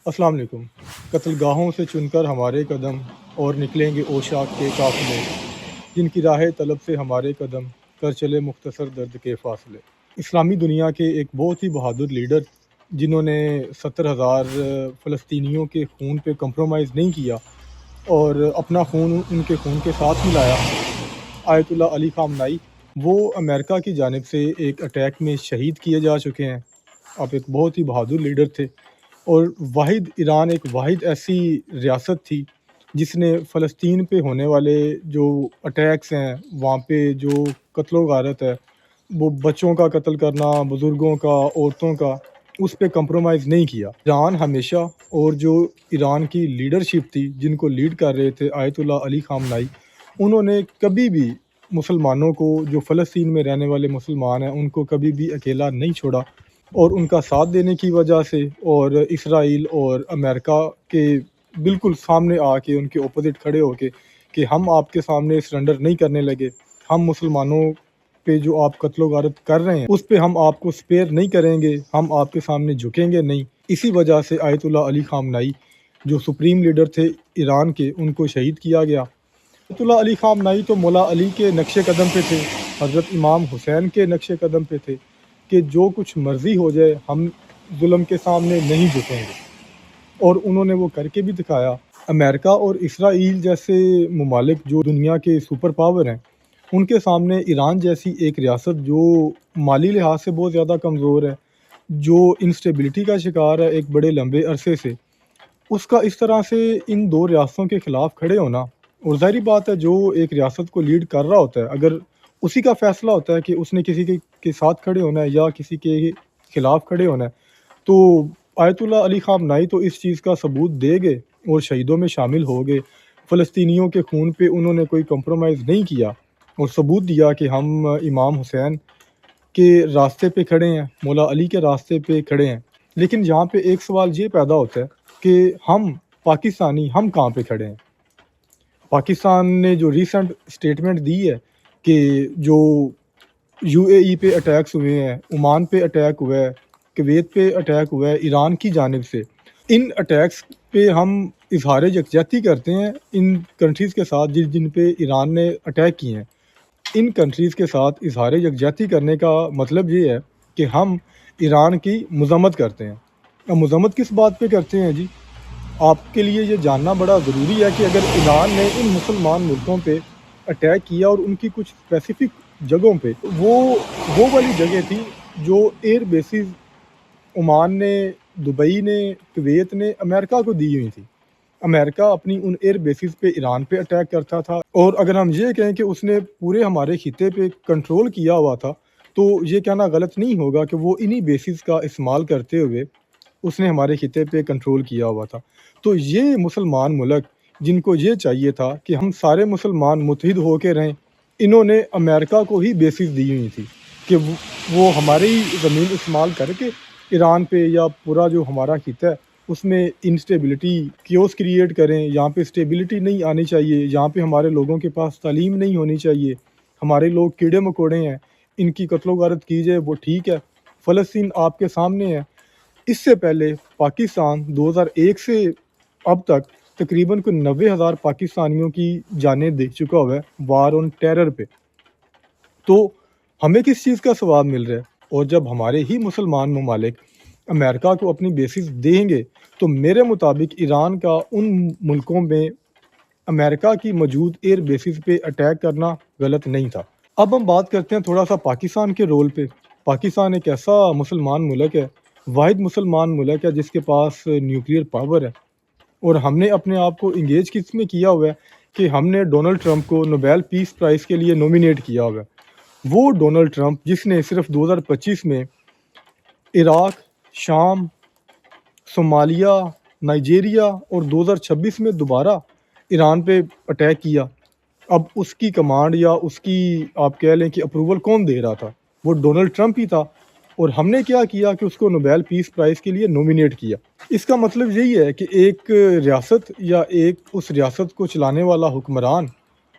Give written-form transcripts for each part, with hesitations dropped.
السلام علیکم۔ قتل گاہوں سے چن کر ہمارے قدم اور نکلیں گے اوشاک کے قافلے، جن کی راہ طلب سے ہمارے قدم کر چلے مختصر درد کے فاصلے۔ اسلامی دنیا کے ایک بہت ہی بہادر لیڈر جنہوں نے 70,000 فلسطینیوں کے خون پہ کمپرومائز نہیں کیا اور اپنا خون ان کے خون کے ساتھ ملایا، آیت اللہ علی خامنائی، وہ امریکہ کی جانب سے ایک اٹیک میں شہید کیے جا چکے ہیں۔ آپ ایک بہت ہی بہادر لیڈر تھے، اور ایران ایک واحد ایسی ریاست تھی جس نے فلسطین پہ ہونے والے جو اٹیکس ہیں، وہاں پہ جو قتل و غارت ہے، وہ بچوں کا قتل کرنا، بزرگوں کا، عورتوں کا، اس پہ کمپرومائز نہیں کیا۔ ایران ہمیشہ، اور جو ایران کی لیڈرشپ تھی جن کو لیڈ کر رہے تھے آیت اللہ علی خامنائی، انہوں نے کبھی بھی مسلمانوں کو، جو فلسطین میں رہنے والے مسلمان ہیں، ان کو کبھی بھی اکیلا نہیں چھوڑا، اور ان کا ساتھ دینے کی وجہ سے اور اسرائیل اور امریکہ کے بالکل سامنے آ کے ان کے اپوزٹ کھڑے ہو کے کہ ہم آپ کے سامنے سرنڈر نہیں کرنے لگے، ہم مسلمانوں پہ جو آپ قتل و غارت کر رہے ہیں اس پہ ہم آپ کو سپیئر نہیں کریں گے، ہم آپ کے سامنے جھکیں گے نہیں۔ اسی وجہ سے آیت اللہ علی خامنائی جو سپریم لیڈر تھے ایران کے، ان کو شہید کیا گیا۔ آیت اللہ علی خامنائی تو مولا علی کے نقش قدم پہ تھے، حضرت امام حسین کے نقش قدم پہ تھے کہ جو کچھ مرضی ہو جائے ہم ظلم کے سامنے نہیں جھکیں گے، اور انہوں نے وہ کر کے بھی دکھایا۔ امریکہ اور اسرائیل جیسے ممالک جو دنیا کے سپر پاور ہیں، ان کے سامنے ایران جیسی ایک ریاست جو مالی لحاظ سے بہت زیادہ کمزور ہے، جو انسٹیبلٹی کا شکار ہے ایک بڑے لمبے عرصے سے، اس کا اس طرح سے ان دو ریاستوں کے خلاف کھڑے ہونا، اور ظاہری بات ہے جو ایک ریاست کو لیڈ کر رہا ہوتا ہے، اگر اسی کا فیصلہ ہوتا ہے کہ اس نے کسی کے ساتھ کھڑے ہونا ہے یا کسی کے خلاف کھڑے ہونا ہے، تو آیت اللہ علی خامنائی تو اس چیز کا ثبوت دے گئے اور شہیدوں میں شامل ہو گئے۔ فلسطینیوں کے خون پہ انہوں نے کوئی کمپرومائز نہیں کیا، اور ثبوت دیا کہ ہم امام حسین کے راستے پہ کھڑے ہیں، مولا علی کے راستے پہ کھڑے ہیں۔ لیکن یہاں پہ ایک سوال یہ پیدا ہوتا ہے کہ ہم پاکستانی، ہم کہاں پہ کھڑے ہیں؟ پاکستان نے جو ریسنٹ سٹیٹمنٹ دی ہے کہ جو یو اے ای پہ اٹیکس ہوئے ہیں، عمان پہ اٹیک ہوا ہے، کویت پہ اٹیک ہوا ہے ایران کی جانب سے، ان اٹیکس پہ ہم اظہار یکجہتی کرتے ہیں ان کنٹریز کے ساتھ جن پہ ایران نے اٹیک کیے ہیں۔ ان کنٹریز کے ساتھ اظہار یکجہتی کرنے کا مطلب یہ ہے کہ ہم ایران کی مذمت کرتے ہیں۔ اب مذمت کس بات پہ کرتے ہیں جی؟ آپ کے لیے یہ جاننا بڑا ضروری ہے کہ اگر ایران نے ان مسلمان ملکوں پہ اٹیک کیا اور ان کی کچھ اسپیسیفک جگہوں پہ، وہ والی جگہ تھی جو ایئر بیسز عمان نے، دبئی نے، کویت نے امریکہ کو دی ہوئی تھی۔ امریکہ اپنی ان ایئر بیسز پہ ایران پہ اٹیک کرتا تھا، اور اگر ہم یہ کہیں کہ اس نے پورے ہمارے خطے پہ کنٹرول کیا ہوا تھا، تو یہ کہنا غلط نہیں ہوگا کہ وہ انہی بیسز کا استعمال کرتے ہوئے اس نے ہمارے خطے پہ کنٹرول کیا ہوا تھا۔ تو یہ مسلمان ملک جن کو یہ چاہیے تھا کہ ہم سارے مسلمان متحد ہو کے رہیں، انہوں نے امریکہ کو ہی بیسز دی ہوئی تھی کہ وہ ہماری زمین استعمال کر کے ایران پہ یا پورا جو ہمارا خطہ ہے اس میں انسٹیبلٹی، کیوس کریٹ کریں، یہاں پہ اسٹیبلٹی نہیں آنی چاہیے، یہاں پہ ہمارے لوگوں کے پاس تعلیم نہیں ہونی چاہیے، ہمارے لوگ کیڑے مکوڑے ہیں، ان کی قتل و غارت کی جائے، وہ ٹھیک ہے۔ فلسطین آپ کے سامنے ہے۔ اس سے پہلے پاکستان 2001 سے اب تک تقریباً کوئی 90,000 پاکستانیوں کی جانیں دے چکا ہوا ہے وار آن ٹیرر پہ۔ تو ہمیں کس چیز کا ثواب مل رہا ہے؟ اور جب ہمارے ہی مسلمان ممالک امریکہ کو اپنی بیسز دیں گے تو میرے مطابق ایران کا ان ملکوں میں امریکہ کی موجود ایئر بیسز پہ اٹیک کرنا غلط نہیں تھا۔ اب ہم بات کرتے ہیں تھوڑا سا پاکستان کے رول پہ۔ پاکستان ایک ایسا مسلمان ملک ہے، واحد مسلمان ملک ہے جس کے پاس نیوکلیئر پاور ہے، اور ہم نے اپنے آپ کو انگیج کس میں کیا ہوا ہے کہ ہم نے ڈونلڈ ٹرمپ کو نوبیل پیس پرائز کے لیے نومینیٹ کیا ہوا ہے۔ وہ ڈونلڈ ٹرمپ جس نے صرف 2025 میں عراق، شام، صومالیہ، نائجیریا اور 2026 میں دوبارہ ایران پہ اٹیک کیا، اب اس کی کمانڈ یا اس کی آپ کہہ لیں کہ اپروول کون دے رہا تھا؟ وہ ڈونلڈ ٹرمپ ہی تھا، اور ہم نے کیا کیا کہ اس کو نوبیل پیس پرائز کے لیے نومینیٹ کیا۔ اس کا مطلب یہی ہے کہ ایک ریاست یا ایک اس ریاست کو چلانے والا حکمران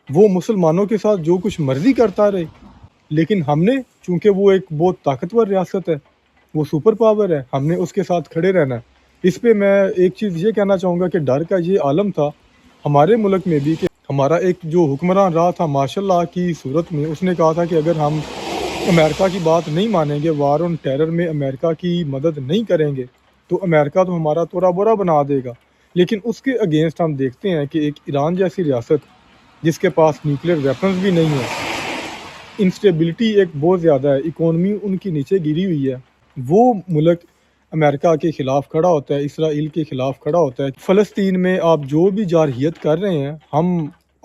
وہ مسلمانوں کے ساتھ جو کچھ مرضی کرتا رہے، لیکن ہم نے چونکہ وہ ایک بہت طاقتور ریاست ہے، وہ سپر پاور ہے، ہم نے اس کے ساتھ کھڑے رہنا ہے۔ اس پہ میں ایک چیز یہ کہنا چاہوں گا کہ ڈر کا یہ عالم تھا ہمارے ملک میں بھی کہ ہمارا ایک جو حکمران رہا تھا مارشل لا کی صورت میں، اس نے کہا تھا کہ اگر ہم امریکہ کی بات نہیں مانیں گے، وار آن ٹیرر میں امریکہ کی مدد نہیں کریں گے، تو امریکہ تو ہمارا تورا بورا بنا دے گا۔ لیکن اس کے اگینسٹ ہم دیکھتے ہیں کہ ایک ایران جیسی ریاست جس کے پاس نیوکلیر ویپنز بھی نہیں ہیں، انسٹیبلٹی ایک بہت زیادہ ہے، اکانومی ان کی نیچے گری ہوئی ہے، وہ ملک امریکہ کے خلاف کھڑا ہوتا ہے، اسرائیل کے خلاف کھڑا ہوتا ہے۔ فلسطین میں آپ جو بھی جارحیت کر رہے ہیں، ہم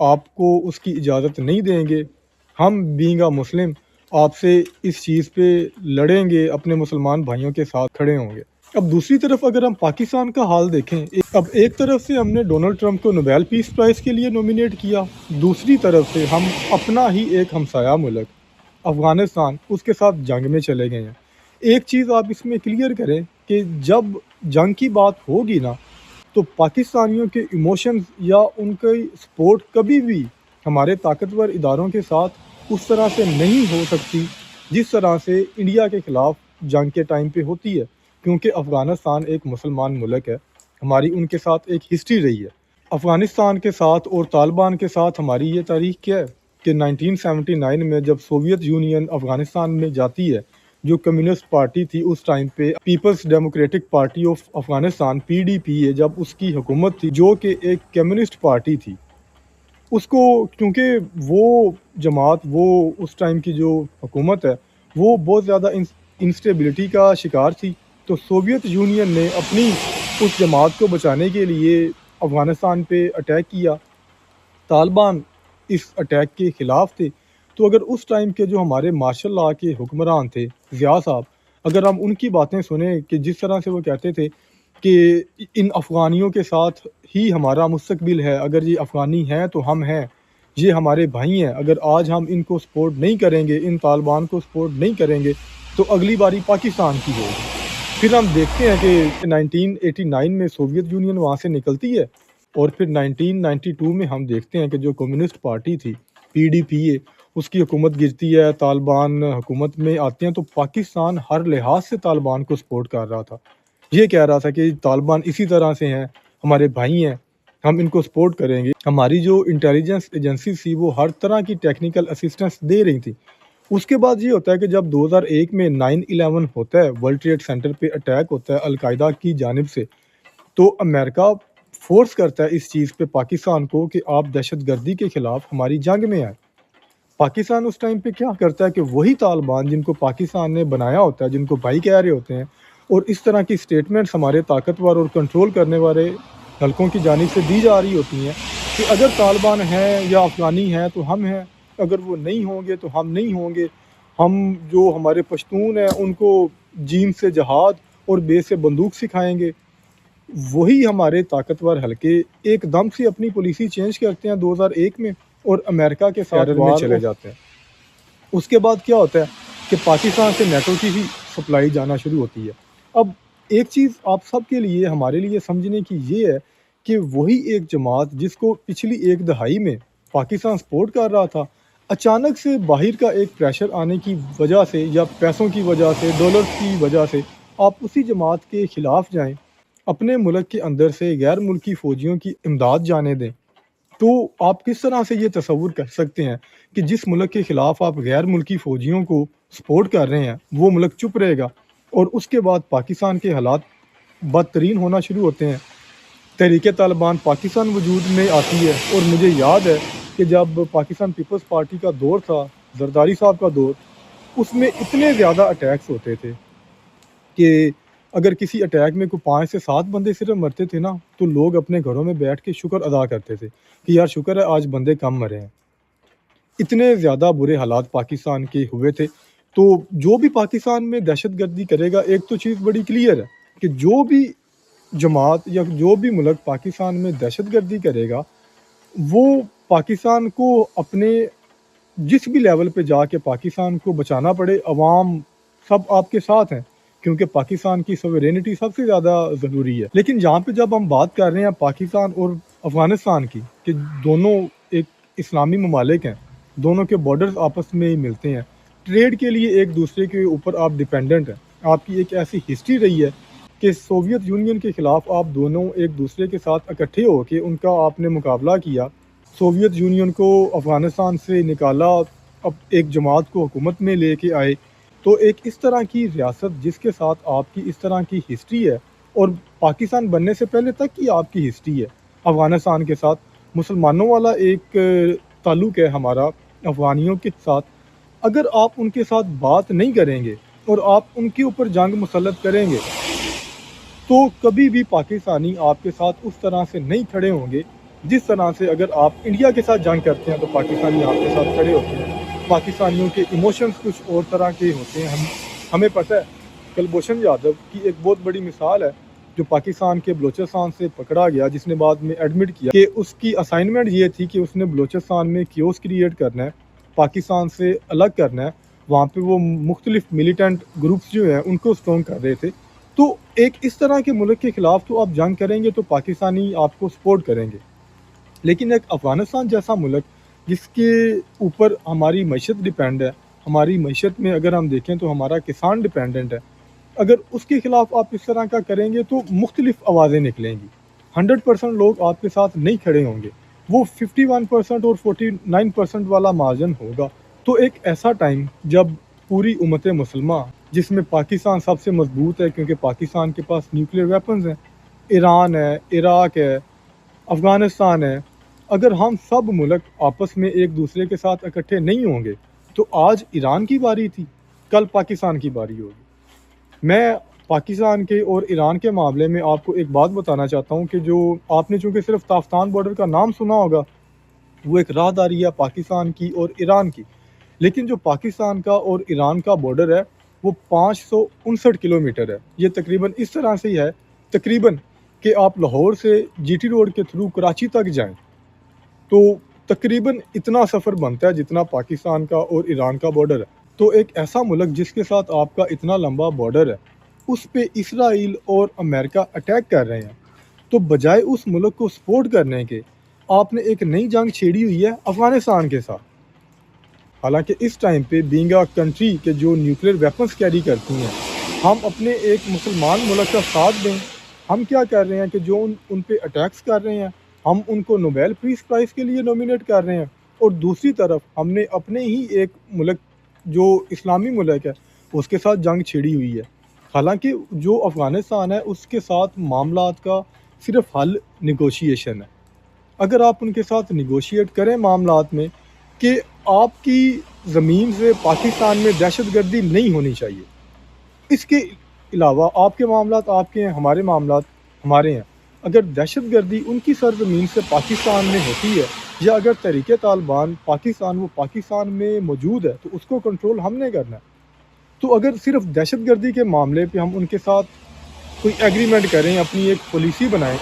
آپ کو اس کی اجازت نہیں دیں گے، ہم بینگ اے مسلم آپ سے اس چیز پہ لڑیں گے، اپنے مسلمان بھائیوں کے ساتھ کھڑے ہوں گے۔ اب دوسری طرف اگر ہم پاکستان کا حال دیکھیں، اب ایک طرف سے ہم نے ڈونلڈ ٹرمپ کو نوبیل پیس پرائز کے لیے نومینیٹ کیا، دوسری طرف سے ہم اپنا ہی ایک ہمسایہ ملک افغانستان اس کے ساتھ جنگ میں چلے گئے ہیں۔ ایک چیز آپ اس میں کلیئر کریں کہ جب جنگ کی بات ہوگی نا، تو پاکستانیوں کے ایموشنز یا ان کی سپورٹ کبھی بھی ہمارے طاقتور اداروں کے ساتھ اس طرح سے نہیں ہو سکتی جس طرح سے انڈیا کے خلاف جنگ کے ٹائم پہ ہوتی ہے، کیونکہ افغانستان ایک مسلمان ملک ہے، ہماری ان کے ساتھ ایک ہسٹری رہی ہے۔ افغانستان کے ساتھ اور طالبان کے ساتھ ہماری یہ تاریخ کیا ہے کہ 1979 میں جب سوویت یونین افغانستان میں جاتی ہے، جو کمیونسٹ پارٹی تھی اس ٹائم پہ، People's Democratic Party of Afghanistan PDP، جب اس کی حکومت تھی جو کہ ایک کمیونسٹ پارٹی تھی، اس کو کیونکہ وہ جماعت، وہ اس ٹائم کی جو حکومت ہے وہ بہت زیادہ انسٹیبلٹی کا شکار تھی، تو سوویت یونین نے اپنی اس جماعت کو بچانے کے لیے افغانستان پہ اٹیک کیا۔ طالبان اس اٹیک کے خلاف تھے، تو اگر اس ٹائم کے جو ہمارے مارشل لا کے حکمران تھے ضیاء صاحب، اگر ہم ان کی باتیں سنیں کہ جس طرح سے وہ کہتے تھے کہ ان افغانیوں کے ساتھ ہی ہمارا مستقبل ہے، اگر یہ افغانی ہیں تو ہم ہیں، یہ ہمارے بھائی ہیں، اگر آج ہم ان کو سپورٹ نہیں کریں گے، ان طالبان کو سپورٹ نہیں کریں گے، تو اگلی باری پاکستان کی ہوگی۔ پھر ہم دیکھتے ہیں کہ 1989 میں سوویت یونین وہاں سے نکلتی ہے، اور پھر 1992 میں ہم دیکھتے ہیں کہ جو کمیونسٹ پارٹی تھی PDP، اس کی حکومت گرتی ہے، طالبان حکومت میں آتے ہیں، تو پاکستان ہر لحاظ سے طالبان کو سپورٹ کر رہا تھا، یہ کہہ رہا تھا کہ طالبان اسی طرح سے ہیں، ہمارے بھائی ہیں، ہم ان کو سپورٹ کریں گے۔ ہماری جو انٹیلیجنس ایجنسی تھی وہ ہر طرح کی ٹیکنیکل اسسٹنس دے رہی تھی۔ اس کے بعد یہ ہوتا ہے کہ جب 2001 میں 9/11 ہوتا ہے، ورلڈ ٹریڈ سینٹر پہ اٹیک ہوتا ہے القاعدہ کی جانب سے، تو امریکہ فورس کرتا ہے اس چیز پہ پاکستان کو کہ آپ دہشت گردی کے خلاف ہماری جنگ میں آئیں۔ پاکستان اس ٹائم پہ کیا کرتا ہے کہ وہی طالبان جن کو پاکستان نے بنایا ہوتا ہے، جن کو بھائی کہہ رہے ہوتے ہیں، اور اس طرح کی سٹیٹمنٹس ہمارے طاقتور اور کنٹرول کرنے والے حلقوں کی جانب سے دی جا رہی ہوتی ہیں کہ اگر طالبان ہیں یا افغانی ہیں تو ہم ہیں، اگر وہ نہیں ہوں گے تو ہم نہیں ہوں گے، ہم جو ہمارے پشتون ہیں ان کو جیم سے جہاد اور بے سے بندوق سکھائیں گے۔ وہی ہمارے طاقتور حلقے ایک دم سے اپنی پالیسی چینج کرتے ہیں 2001 میں، اور امریکہ کے ساتھ میں چلے جاتے ہیں۔ اس کے بعد کیا ہوتا ہے کہ پاکستان سے نیٹو کی ہی سپلائی جانا شروع ہوتی ہے۔ اب ایک چیز آپ سب کے لیے، ہمارے لیے سمجھنے کی یہ ہے کہ وہی ایک جماعت جس کو پچھلی ایک دہائی میں پاکستان سپورٹ کر رہا تھا، اچانک سے باہر کا ایک پریشر آنے کی وجہ سے یا پیسوں کی وجہ سے، ڈالر کی وجہ سے، آپ اسی جماعت کے خلاف جائیں، اپنے ملک کے اندر سے غیر ملکی فوجیوں کی امداد جانے دیں، تو آپ کس طرح سے یہ تصور کر سکتے ہیں کہ جس ملک کے خلاف آپ غیر ملکی فوجیوں کو سپورٹ کر رہے ہیں وہ ملک چپ رہے گا؟ اور اس کے بعد پاکستان کے حالات بدترین ہونا شروع ہوتے ہیں۔ تحریک طالبان پاکستان وجود میں آتی ہے، اور مجھے یاد ہے کہ جب پاکستان پیپلز پارٹی کا دور تھا، زرداری صاحب کا دور، اس میں اتنے زیادہ اٹیکس ہوتے تھے کہ اگر کسی اٹیک میں کوئی 5 سے 7 بندے صرف مرتے تھے نا، تو لوگ اپنے گھروں میں بیٹھ کے شکر ادا کرتے تھے کہ یار شکر ہے آج بندے کم مرے ہیں۔ اتنے زیادہ برے حالات پاکستان کے ہوئے تھے۔ تو جو بھی پاکستان میں دہشت گردی کرے گا، ایک تو چیز بڑی کلیئر ہے کہ جو بھی جماعت یا جو بھی ملک پاکستان میں دہشت گردی کرے گا، وہ پاکستان کو اپنے جس بھی لیول پہ جا کے پاکستان کو بچانا پڑے، عوام سب آپ کے ساتھ ہیں، کیونکہ پاکستان کی سوورینٹی سب سے زیادہ ضروری ہے۔ لیکن یہاں پہ جب ہم بات کر رہے ہیں پاکستان اور افغانستان کی، کہ دونوں ایک اسلامی ممالک ہیں، دونوں کے بارڈرز آپس میں ہی ملتے ہیں، ٹریڈ کے لیے ایک دوسرے کے اوپر آپ ڈیپینڈنٹ ہیں، آپ کی ایک ایسی ہسٹری رہی ہے کہ سوویت یونین کے خلاف آپ دونوں ایک دوسرے کے ساتھ اکٹھے ہو کے ان کا آپ نے مقابلہ کیا، سوویت یونین کو افغانستان سے نکالا، اب ایک جماعت کو حکومت میں لے کے آئے، تو ایک اس طرح کی ریاست جس کے ساتھ آپ کی اس طرح کی ہسٹری ہے، اور پاکستان بننے سے پہلے تک کی آپ کی ہسٹری ہے افغانستان کے ساتھ، مسلمانوں والا ایک تعلق ہے ہمارا افغانیوں کے ساتھ، اگر آپ ان کے ساتھ بات نہیں کریں گے اور آپ ان کے اوپر جنگ مسلط کریں گے تو کبھی بھی پاکستانی آپ کے ساتھ اس طرح سے نہیں کھڑے ہوں گے جس طرح سے اگر آپ انڈیا کے ساتھ جنگ کرتے ہیں تو پاکستانی آپ کے ساتھ کھڑے ہوتے ہیں۔ پاکستانیوں کے ایموشنز کچھ اور طرح کے ہوتے ہیں، ہمیں پتہ ہے کلبھوشن یادو کی ایک بہت بڑی مثال ہے جو پاکستان کے بلوچستان سے پکڑا گیا، جس نے بعد میں ایڈمٹ کیا کہ اس کی اسائنمنٹ یہ تھی کہ اس نے بلوچستان میں کیوس کریٹ کرنا ہے، پاکستان سے الگ کرنا ہے، وہاں پہ وہ مختلف ملیٹنٹ گروپس جو ہیں ان کو اسٹرانگ کر رہے تھے۔ تو ایک اس طرح کے ملک کے خلاف تو آپ جنگ کریں گے تو پاکستانی آپ کو سپورٹ کریں گے، لیکن ایک افغانستان جیسا ملک جس کے اوپر ہماری معیشت ڈیپینڈ ہے، ہماری معیشت میں اگر ہم دیکھیں تو ہمارا کسان ڈیپینڈنٹ ہے، اگر اس کے خلاف آپ اس طرح کا کریں گے تو مختلف آوازیں نکلیں گی، 100% لوگ آپ کے ساتھ نہیں کھڑے ہوں گے، وہ 51% اور 49% والا مارجن ہوگا۔ تو ایک ایسا ٹائم جب پوری امت مسلمہ جس میں پاکستان سب سے مضبوط ہے کیونکہ پاکستان کے پاس نیوکلیر ویپنز ہیں، ایران ہے، عراق ہے، افغانستان ہے، اگر ہم سب ملک آپس میں ایک دوسرے کے ساتھ اکٹھے نہیں ہوں گے تو آج ایران کی باری تھی، کل پاکستان کی باری ہوگی۔ میں پاکستان کے اور ایران کے معاملے میں آپ کو ایک بات بتانا چاہتا ہوں کہ جو آپ نے چونکہ صرف تافتان بارڈر کا نام سنا ہوگا، وہ ایک راہداری ہے پاکستان کی اور ایران کی، لیکن جو پاکستان کا اور ایران کا بارڈر ہے وہ 559 کلومیٹر ہے۔ یہ تقریباً اس طرح سے ہی ہے تقریباً کہ آپ لاہور سے جی ٹی روڈ کے تھرو کراچی تک جائیں تو تقریباً اتنا سفر بنتا ہے جتنا پاکستان کا اور ایران کا بارڈر ہے۔ تو ایک ایسا ملک جس کے ساتھ آپ کا اتنا لمبا بارڈر ہے، اس پہ اسرائیل اور امریکہ اٹیک کر رہے ہیں، تو بجائے اس ملک کو سپورٹ کرنے کے آپ نے ایک نئی جنگ چھیڑی ہوئی ہے افغانستان کے ساتھ۔ حالانکہ اس ٹائم پہ بینگ اے کنٹری کے جو نیوکلیر ویپنز کیری کرتی ہیں، ہم اپنے ایک مسلمان ملک کا ساتھ دیں، ہم کیا کر رہے ہیں کہ جو ان پہ اٹیکس کر رہے ہیں ہم ان کو نوبیل پیس پرائز کے لیے نومینیٹ کر رہے ہیں، اور دوسری طرف ہم نے اپنے ہی ایک ملک جو اسلامی ملک ہے اس کے ساتھ جنگ چھیڑی ہوئی ہے۔ حالانکہ جو افغانستان ہے اس کے ساتھ معاملات کا صرف حل نیگوشیشن ہے، اگر آپ ان کے ساتھ نیگوشیٹ کریں معاملات میں کہ آپ کی زمین سے پاکستان میں دہشت گردی نہیں ہونی چاہیے، اس کے علاوہ آپ کے معاملات آپ کے ہیں، ہمارے معاملات ہمارے ہیں، اگر دہشت گردی ان کی سرزمین سے پاکستان میں ہوتی ہے یا اگر تحریک طالبان پاکستان وہ پاکستان میں موجود ہے تو اس کو کنٹرول ہم نے کرنا ہے۔ تو اگر صرف دہشت گردی کے معاملے پہ ہم ان کے ساتھ کوئی ایگریمنٹ کریں، اپنی ایک پالیسی بنائیں،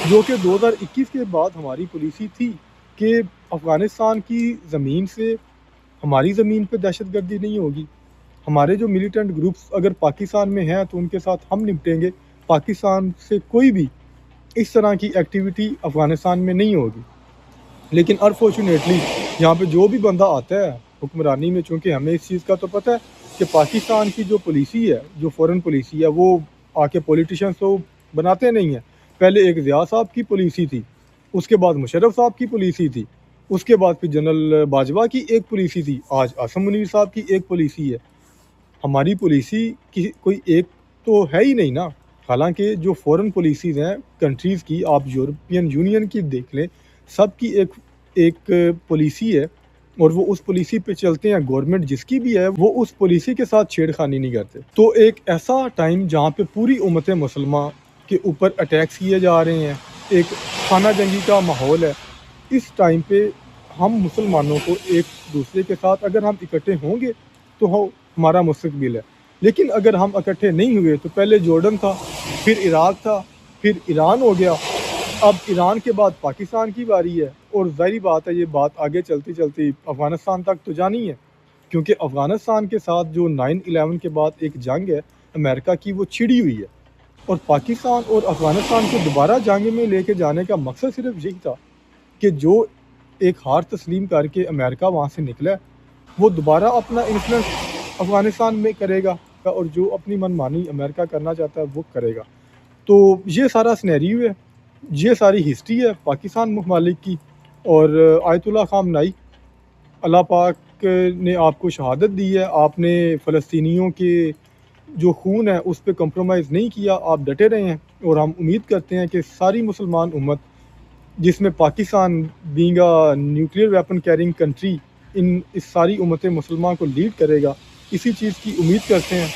جو کہ 2021 کے بعد ہماری پالیسی تھی کہ افغانستان کی زمین سے ہماری زمین پہ دہشت گردی نہیں ہوگی، ہمارے جو ملیٹنٹ گروپس اگر پاکستان میں ہیں تو ان کے ساتھ ہم نپٹیں گے، پاکستان سے کوئی بھی اس طرح کی ایکٹیویٹی افغانستان میں نہیں ہوگی۔ لیکن انفارچونیٹلی یہاں پہ جو بھی بندہ آتا ہے حکمرانی میں، چونکہ ہمیں اس چیز کا تو پتہ ہے کہ پاکستان کی جو پالیسی ہے، جو فورن پالیسی ہے، وہ آ کے پولیٹیشنز تو بناتے نہیں ہیں۔ پہلے ایک ضیاء صاحب کی پالیسی تھی، اس کے بعد مشرف صاحب کی پالیسی تھی، اس کے بعد پھر جنرل باجوہ کی ایک پالیسی تھی، آج عاصم منیر صاحب کی ایک پالیسی ہے۔ ہماری پالیسی کی کوئی ایک تو ہے ہی نہیں نا۔ حالانکہ جو فورن پالیسیز ہیں کنٹریز کی، آپ یورپین یونین کی دیکھ لیں، سب کی ایک پالیسی ہے اور وہ اس پالیسی پہ چلتے ہیں، گورنمنٹ جس کی بھی ہے وہ اس پالیسی کے ساتھ چھیڑ خانی نہیں کرتے۔ تو ایک ایسا ٹائم جہاں پہ پوری امت مسلمہ کے اوپر اٹیکس کیے جا رہے ہیں، ایک خانہ جنگی کا ماحول ہے، اس ٹائم پہ ہم مسلمانوں کو ایک دوسرے کے ساتھ اگر ہم اکٹھے ہوں گے تو ہمارا مستقبل ہے، لیکن اگر ہم اکٹھے نہیں ہوئے تو پہلے جارڈن تھا، پھر عراق تھا، پھر ایران ہو گیا، اب ایران کے بعد پاکستان کی باری ہے، اور ظاہری بات ہے یہ بات آگے چلتی چلتی افغانستان تک تو جانی ہے، کیونکہ افغانستان کے ساتھ جو 9/11 کے بعد ایک جنگ ہے امریکہ کی وہ چھڑی ہوئی ہے، اور پاکستان اور افغانستان کو دوبارہ جنگ میں لے کے جانے کا مقصد صرف یہی تھا کہ جو ایک ہار تسلیم کر کے امریکہ وہاں سے نکلا ہے وہ دوبارہ اپنا انفلوئنس افغانستان میں کرے گا، اور جو اپنی من مانی امریکہ کرنا چاہتا ہے وہ کرے گا۔ تو یہ سارا سنیریو ہے، یہ ساری ہسٹری ہے پاکستان ممالک کی، اور آیت اللہ خامنہ آئی، اللہ پاک نے آپ کو شہادت دی ہے، آپ نے فلسطینیوں کے جو خون ہے اس پہ کمپرومائز نہیں کیا، آپ ڈٹے رہے ہیں، اور ہم امید کرتے ہیں کہ ساری مسلمان امت، جس میں Pakistan being a nuclear weapon carrying country, اس ساری امت مسلمان کو لیڈ کرے گا، اسی چیز کی امید کرتے ہیں۔